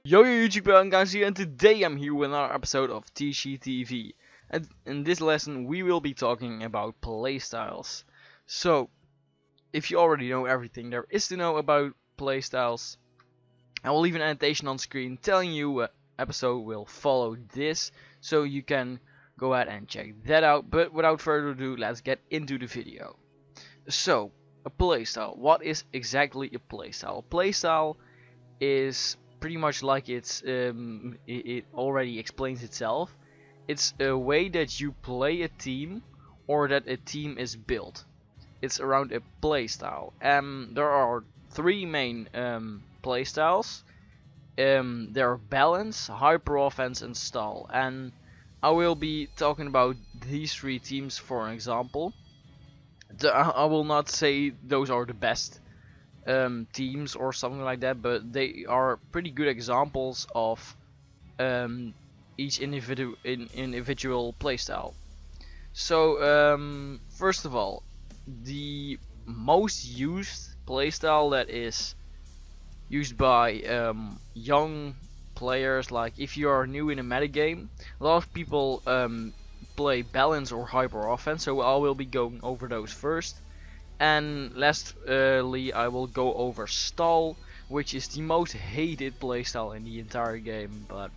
Yo YouTube Playstyles guys here, and today I'm here with another episode of Teachy TV. And in this lesson we will be talking about playstyles. So, if you already know everything there is to know about playstyles, I will leave an annotation on screen telling you what episode will follow this, so you can go ahead and check that out. But without further ado, let's get into the video. So, a playstyle. What is exactly a playstyle? A playstyle is pretty much like it already explains itself. It's a way that you play a team or that a team is built. It's around a playstyle. There are three main playstyles. There are balance, hyper offense, and stall. And I will be talking about these three teams for an example. I will not say those are the best teams or something like that, but they are pretty good examples of each individual playstyle. So first of all, the most used playstyle that is used by young players, like if you are new in a metagame, a lot of people play balance or hyper offense, so I will be going over those first. And lastly, I will go over stall, which is the most hated playstyle in the entire game, but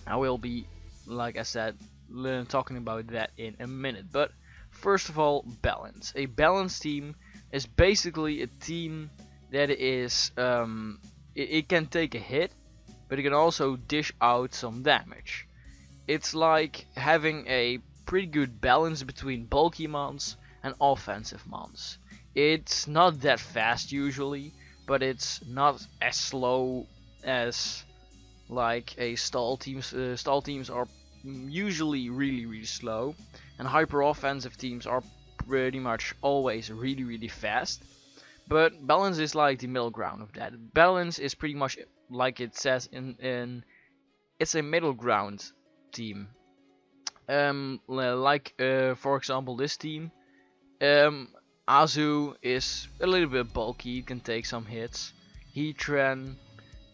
I will be, like I said, talking about that in a minute. But first of all, balance. A balanced team is basically a team that is, it can take a hit, but it can also dish out some damage. It's like having a pretty good balance between bulky mons and offensive mons. It's not that fast usually, but it's not as slow as like a stall teams. Stall teams are usually really slow, and hyper offensive teams are pretty much always really fast. But balance is like the middle ground of that. Balance is pretty much like it says in it's a middle ground team. For example, this team. Azu is a little bit bulky, can take some hits. Heatran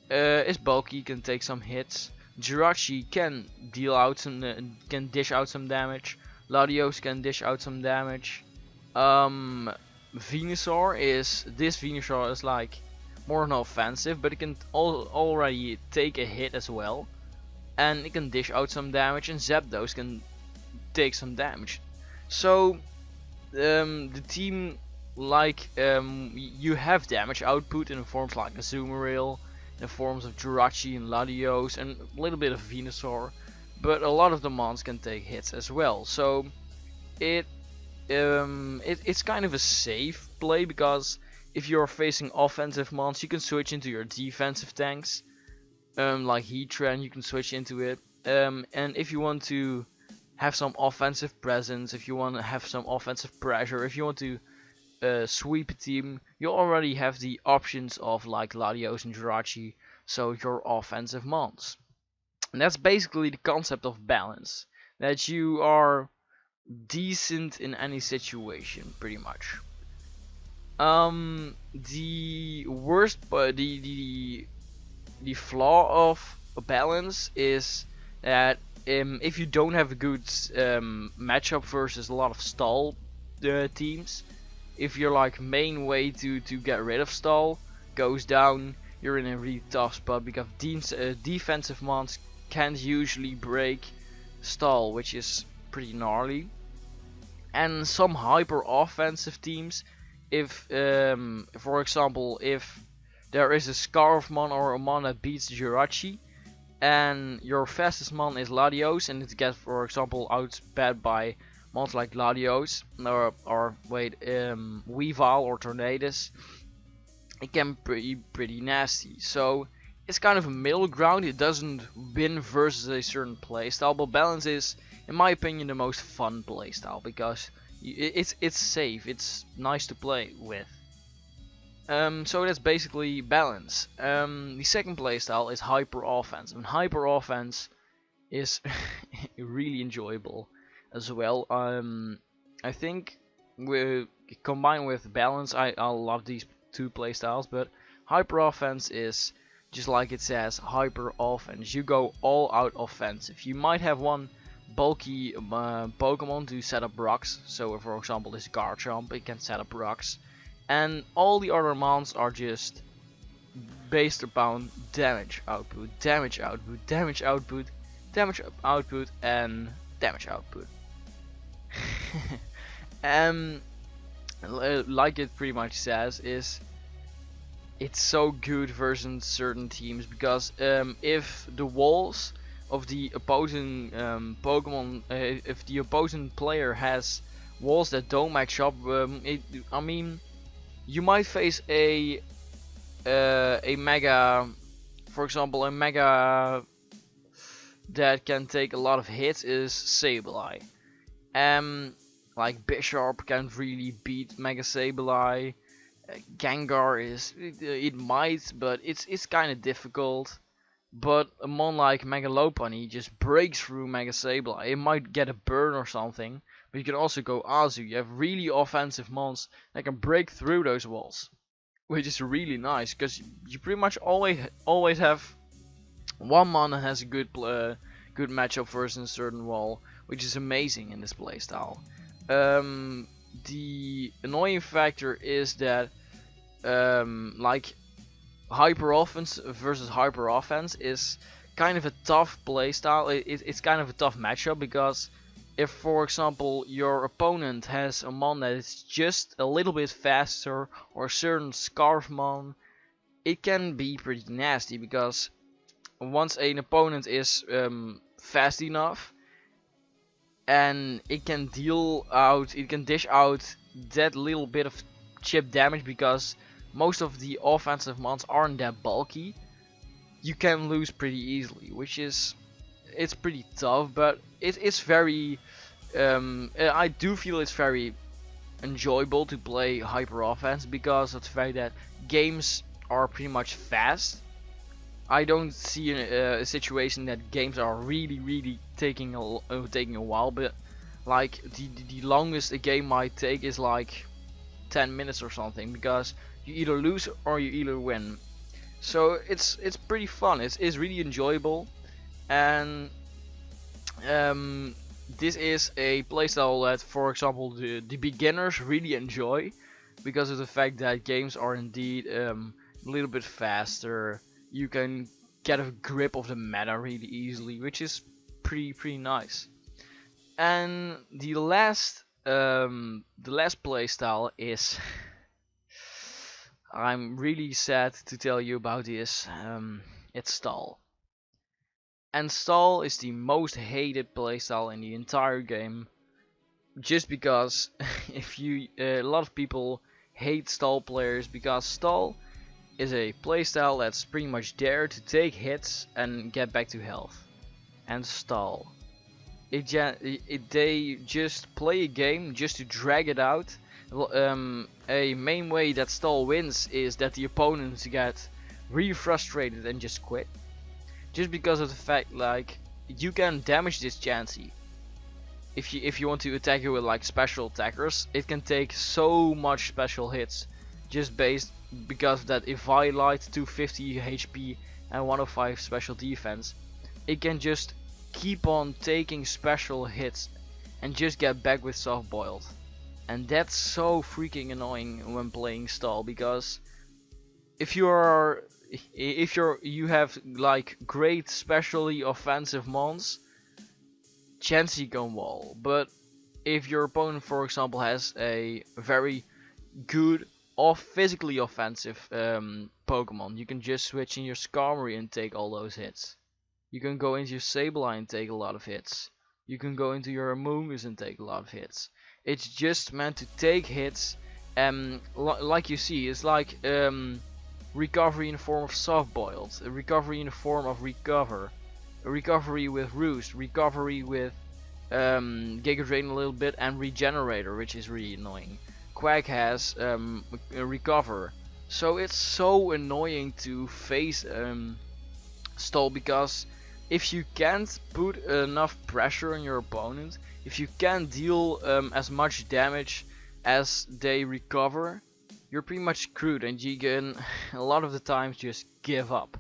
is bulky, can take some hits. Jirachi can can dish out some damage. Latios can dish out some damage. Venusaur is like more than offensive, but it can already take a hit as well, and it can dish out some damage. And Zapdos can take some damage. So the team, like you have damage output in forms like Azumarill, in the forms of Jirachi and Latios, and a little bit of Venusaur, but a lot of the mons can take hits as well. So it's kind of a safe play, because if you're facing offensive mons, you can switch into your defensive tanks, like Heatran, you can switch into it, and if you want to have some offensive presence, if you want to have some offensive pressure, if you want to sweep a team, you already have the options of like Latios and Jirachi, so your offensive mons. And that's basically the concept of balance, that you are decent in any situation, pretty much. The worst, but the flaw of a balance is that if you don't have a good matchup versus a lot of stall teams, if your like main way to get rid of stall goes down, you're in a really tough spot, because defensive mons can't usually break stall, which is pretty gnarly. And some hyper offensive teams, if for example, if there is a Scarfmon or a mon that beats Jirachi, and your fastest mon is Latios, and it gets, for example, outsped by mons like Latios, or Weavile or Tornadus, it can be pretty nasty. So it's kind of a middle ground. It doesn't win versus a certain playstyle, but balance is, in my opinion, the most fun playstyle, because it's safe, it's nice to play with. So that's basically balance. The second playstyle is hyper offense, and hyper offense is really enjoyable as well. I think combined with balance, I love these two playstyles, but hyper offense is just like it says, hyper offense. You go all out offensive. You might have one bulky Pokemon to set up rocks. So for example this Garchomp, it can set up rocks. And all the other mons are just based upon damage output, damage output, damage output, damage output, and damage output. Like it pretty much says, is it's so good versus certain teams, because if the walls of the opposing Pokemon, if the opposing player has walls that don't match up, I mean, you might face a mega, for example, a mega that can take a lot of hits is Sableye. Like Bisharp can't really beat Mega Sableye. Gengar it might, but it's kind of difficult. But a mon like Megalopunny just breaks through Mega Sableye. It might get a burn or something, but you can also go Azu. You have really offensive mons that can break through those walls, which is really nice, because you pretty much always have one mon that has a good matchup versus a certain wall, which is amazing in this playstyle. The annoying factor is that like hyper offense versus hyper offense is kind of a tough playstyle. It's kind of a tough matchup, because if for example your opponent has a mon that is just a little bit faster, or a certain Scarf mon, it can be pretty nasty, because once an opponent is fast enough, and it can dish out that little bit of chip damage, because most of the offensive mons aren't that bulky, you can lose pretty easily, which is, it's pretty tough, but it's very I do feel it's very enjoyable to play hyper offense, because of the fact that games are pretty much fast. I don't see a situation that games are really taking a while, but like the longest a game might take is like 10 minutes or something, because you either lose or you either win. So it's pretty fun. It's really enjoyable, and this is a playstyle that, for example, the beginners really enjoy, because of the fact that games are indeed a little bit faster. You can get a grip of the meta really easily, which is pretty nice. And the last playstyle is I'm really sad to tell you about this. It's Stall. And Stall is the most hated playstyle in the entire game, just because if you a lot of people hate Stall players, because Stall is a playstyle that's pretty much there to take hits and get back to health. And Stall, they just play a game just to drag it out. A main way that Stall wins is that the opponents get really frustrated and just quit, just because of the fact, like, you can damage this Chansey. If you want to attack it with like special attackers, it can take so much special hits, just because of that Eviolite 250 HP and 105 special defense. It can just keep on taking special hits and just get back with soft boiled. And that's so freaking annoying when playing Stall, because if you have like great specially offensive mons, Chansey can wall. But if your opponent, for example, has a very good physically offensive Pokemon, you can just switch in your Skarmory and take all those hits. You can go into your Sableye and take a lot of hits. You can go into your Amoonguss and take a lot of hits. It's just meant to take hits, like you see, it's like recovery in the form of soft boiled, a recovery in the form of recover, a recovery with roost, recovery with Giga Drain a little bit, and regenerator, which is really annoying. Quack has recover, so it's so annoying to face Stall, because if you can't put enough pressure on your opponent, if you can't deal as much damage as they recover, you're pretty much screwed, and you can a lot of the times just give up.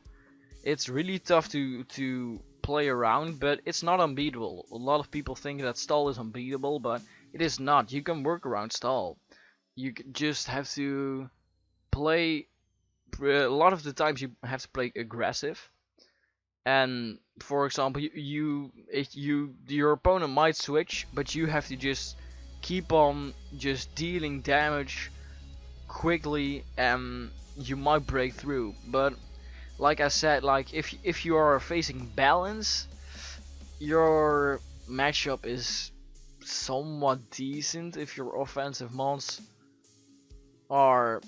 It's really tough to play around, but it's not unbeatable. A lot of people think that stall is unbeatable, but it is not. You can work around stall. You just have to play. A lot of the times you have to play aggressive. And for example, your opponent might switch, but you have to just keep on just dealing damage quickly, and you might break through. But like I said, like if you are facing balance, your matchup is somewhat decent if your offensive mons are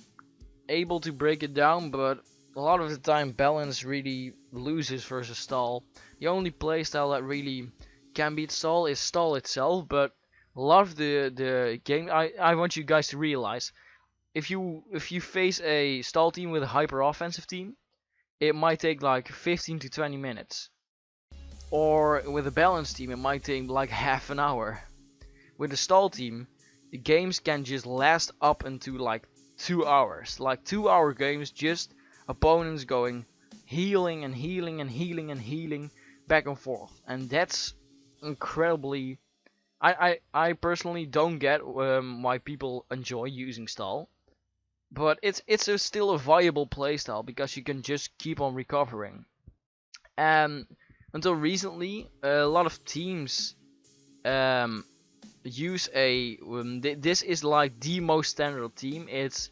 able to break it down, but a lot of the time balance really loses versus stall. The only playstyle that really can beat stall is stall itself, but a lot of the game, I want you guys to realize, if you face a stall team with a hyper offensive team, it might take like 15 to 20 minutes. Or with a balanced team, it might take like half an hour. With a stall team, the games can just last up into like 2 hours. Like 2 hour games, just opponents going healing and healing and healing and healing back and forth. And that's incredibly... I personally don't get why people enjoy using stall. But it's still a viable playstyle because you can just keep on recovering. And until recently, a lot of teams use a this is like the most standard team. It's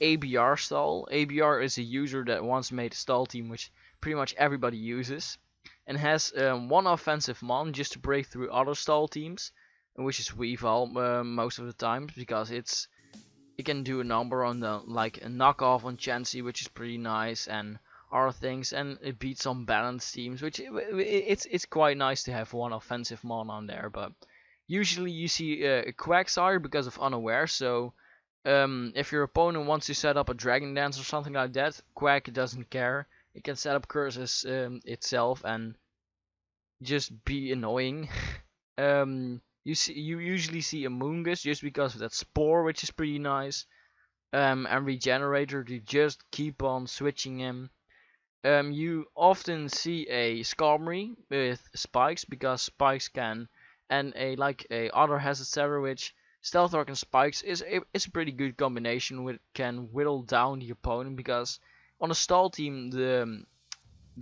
ABR stall. ABR is a user that once made a stall team, which pretty much everybody uses, and has one offensive mon just to break through other stall teams, which is Weavile most of the times, because it can do a number on the, like a knockoff on Chansey, which is pretty nice, and other things, and it beats some balanced teams, which it's quite nice to have one offensive mon on there. But usually you see a Quagsire because of unaware, so if your opponent wants to set up a Dragon Dance or something like that, Quack doesn't care. It can set up curses itself and just be annoying. You usually see a Moongus just because of that Spore, which is pretty nice. And Regenerator to just keep on switching him. You often see a Skarmory with spikes because spikes can, and a other hazard setter, which Stealth Rock and spikes is a pretty good combination, which can whittle down the opponent, because on a stall team the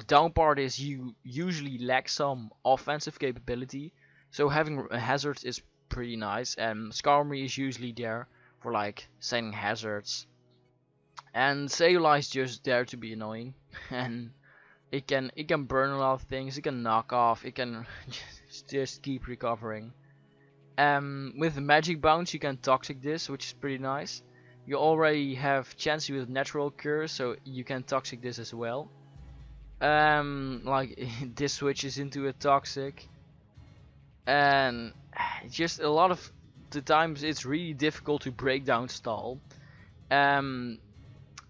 down part is you usually lack some offensive capability, so having hazards is pretty nice, and Skarmory is usually there for like setting hazards. And Sableye is just there to be annoying, and it can burn a lot of things, it can knock off, it can just keep recovering. With Magic Bounce you can Toxic this, which is pretty nice. You already have Chansey with Natural Cure, so you can Toxic this as well. Like this switches into a Toxic, and just a lot of the times it's really difficult to break down stall.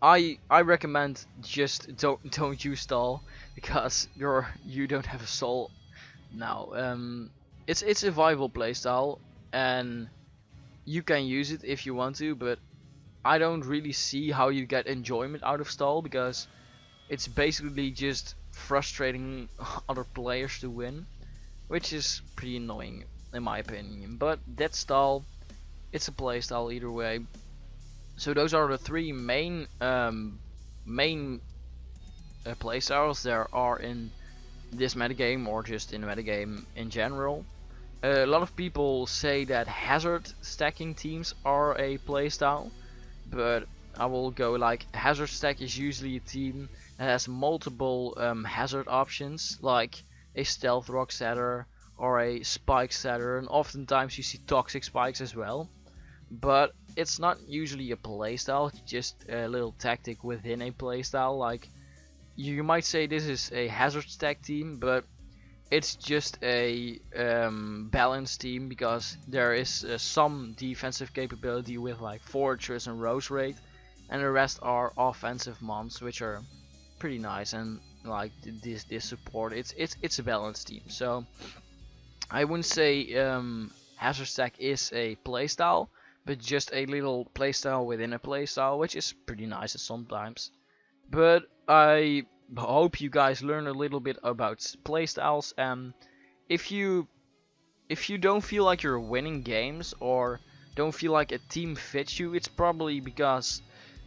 I recommend just don't use stall, because you don't have a soul now. It's a viable playstyle and you can use it if you want to, but I don't really see how you get enjoyment out of stall, because it's basically just frustrating other players to win, which is pretty annoying in my opinion. But that's stall, it's a playstyle either way. So those are the three main playstyles there are in this metagame, or just in metagame in general. A lot of people say that hazard stacking teams are a playstyle, but I will go like hazard stack is usually a team that has multiple hazard options, like a stealth rock setter or a spike setter, and oftentimes you see toxic spikes as well. But it's not usually a playstyle, it's just a little tactic within a playstyle. Like you might say this is a hazard stack team, but it's just a balanced team, because there is some defensive capability with like Fortress and Rose Raid, and the rest are offensive mons, which are pretty nice, and like this support. It's a balanced team. So I wouldn't say hazard stack is a playstyle, but just a little playstyle within a playstyle, which is pretty nice sometimes. But I hope you guys learn a little bit about playstyles. If you don't feel like you're winning games or don't feel like a team fits you, it's probably because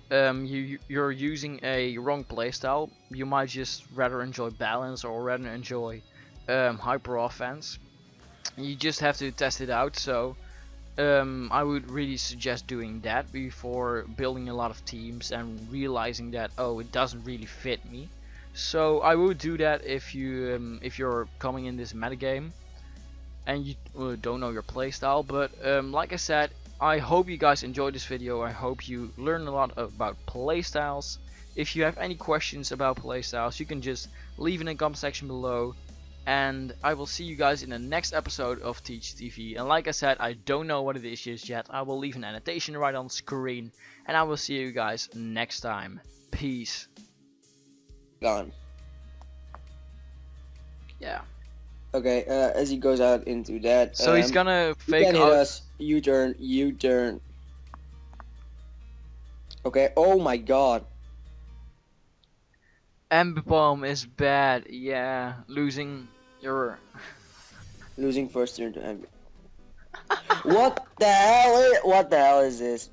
you're using a wrong playstyle. You might just rather enjoy balance or rather enjoy hyper offense. You just have to test it out. So I would really suggest doing that before building a lot of teams and realizing that, oh, it doesn't really fit me. So I would do that if you're coming in this metagame and you don't know your playstyle. But like I said, I hope you guys enjoyed this video. I hope you learned a lot about playstyles. If you have any questions about playstyles, you can just leave in the comment section below. And I will see you guys in the next episode of Teachy TV. And like I said, I don't know what it is just yet. I will leave an annotation right on screen. And I will see you guys next time. Peace. Gone. Yeah. Okay, as he goes out into that. So he's gonna You fake can hit out. us. U-turn, U-turn. Okay, oh my god. Ambipom is bad. Yeah, losing your. Losing first turn to Envy. What the hell is this?